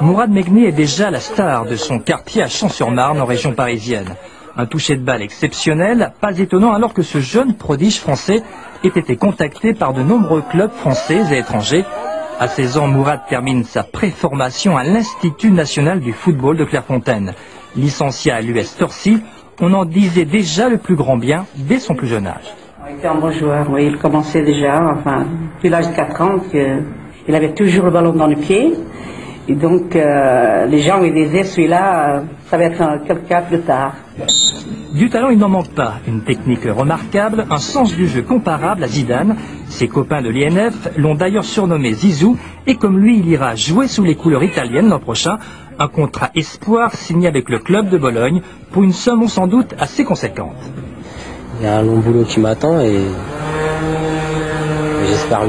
Mourad Megni est déjà la star de son quartier à Champs-sur-Marne en région parisienne. Un toucher de balle exceptionnel, pas étonnant alors que ce jeune prodige français ait été contacté par de nombreux clubs français et étrangers. À 16 ans, Mourad termine sa préformation à l'Institut national du football de Clairefontaine. Licencié à l'US Torcy, on en disait déjà le plus grand bien dès son plus jeune âge. Il était un bon joueur, oui, il commençait déjà, depuis l'âge de 4 ans, il avait toujours le ballon dans le pied. Et donc, les gens lui disaient, celui-là, ça va être quelqu'un plus tard. Du talent, il n'en manque pas. Une technique remarquable, un sens du jeu comparable à Zidane. Ses copains de l'INF l'ont d'ailleurs surnommé Zizou. Et comme lui, il ira jouer sous les couleurs italiennes l'an prochain. Un contrat espoir signé avec le club de Bologne pour une somme sans doute assez conséquente. Il y a un long boulot qui m'attend et j'espère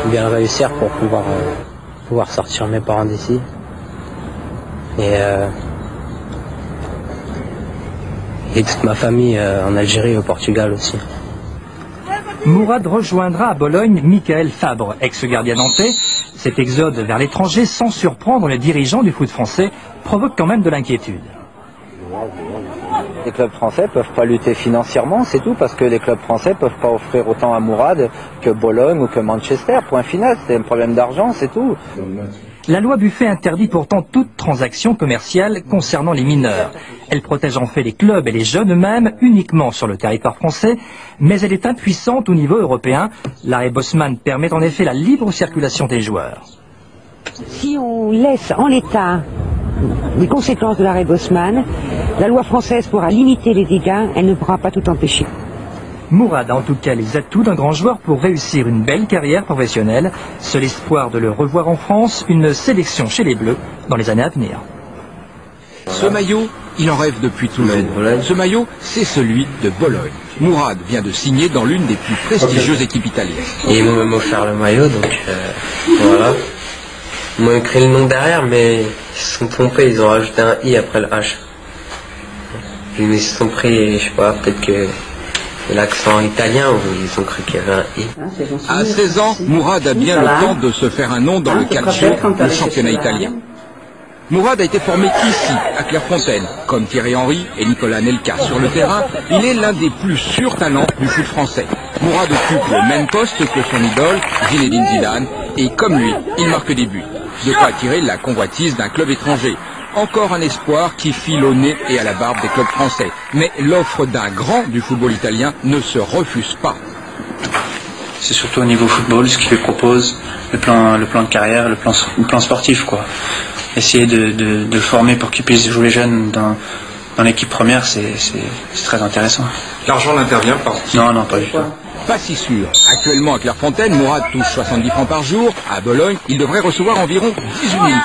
bien le réussir pour pouvoir sortir mes parents d'ici. Et toute ma famille en Algérie et au Portugal aussi. Mourad rejoindra à Bologne Michael Fabre, ex-gardien nantais. Cet exode vers l'étranger, sans surprendre les dirigeants du foot français, provoque quand même de l'inquiétude. Les clubs français ne peuvent pas lutter financièrement, c'est tout, parce que les clubs français ne peuvent pas offrir autant à Mourad que Bologne ou que Manchester. Point final, c'est un problème d'argent, c'est tout. La loi Buffet interdit pourtant toute transaction commerciale concernant les mineurs. Elle protège en fait les clubs et les jeunes eux-mêmes uniquement sur le territoire français, mais elle est impuissante au niveau européen. L'arrêt Bosman permet en effet la libre circulation des joueurs. Si on laisse en l'état les conséquences de l'arrêt Bosman, la loi française pourra limiter les dégâts, elle ne pourra pas tout empêcher. Mourad a en tout cas les atouts d'un grand joueur pour réussir une belle carrière professionnelle. Seul espoir de le revoir en France, une sélection chez les Bleus dans les années à venir. Ce maillot, il en rêve depuis toujours. Ce maillot, c'est celui de Bologne. Mourad vient de signer dans l'une des plus prestigieuses équipes italiennes. Et ils m'ont même offert le maillot, donc voilà. Ils m'ont écrit le nom derrière, mais ils se sont trompés, ils ont rajouté un I après le H. Ils se sont pris, je sais pas, peut-être que l'accent italien, ou ils ont cru qu'il y avait un I. À 16 ans, Mourad a bien le temps de se faire un nom dans le calcio, le championnat italien. Mourad a été formé ici, à Clairefontaine. Comme Thierry Henry et Nicolas Anelka sur le terrain, il est l'un des plus sûrs talents du foot français. Mourad occupe le même poste que son idole, Zinedine Zidane, et comme lui, il marque des buts. De quoi attirer la convoitise d'un club étranger. Encore un espoir qui file au nez et à la barbe des clubs français. Mais l'offre d'un grand du football italien ne se refuse pas. C'est surtout au niveau football ce qu'il lui propose, le plan de carrière, le plan sportif, quoi. Essayer de le former pour qu'il puisse jouer jeune dans l'équipe première, c'est très intéressant. L'argent n'intervient pas? Non, pas du tout. Pas si sûr. Actuellement à Clairefontaine, Mourad touche 70 francs par jour. À Bologne, il devrait recevoir environ 18 000 francs.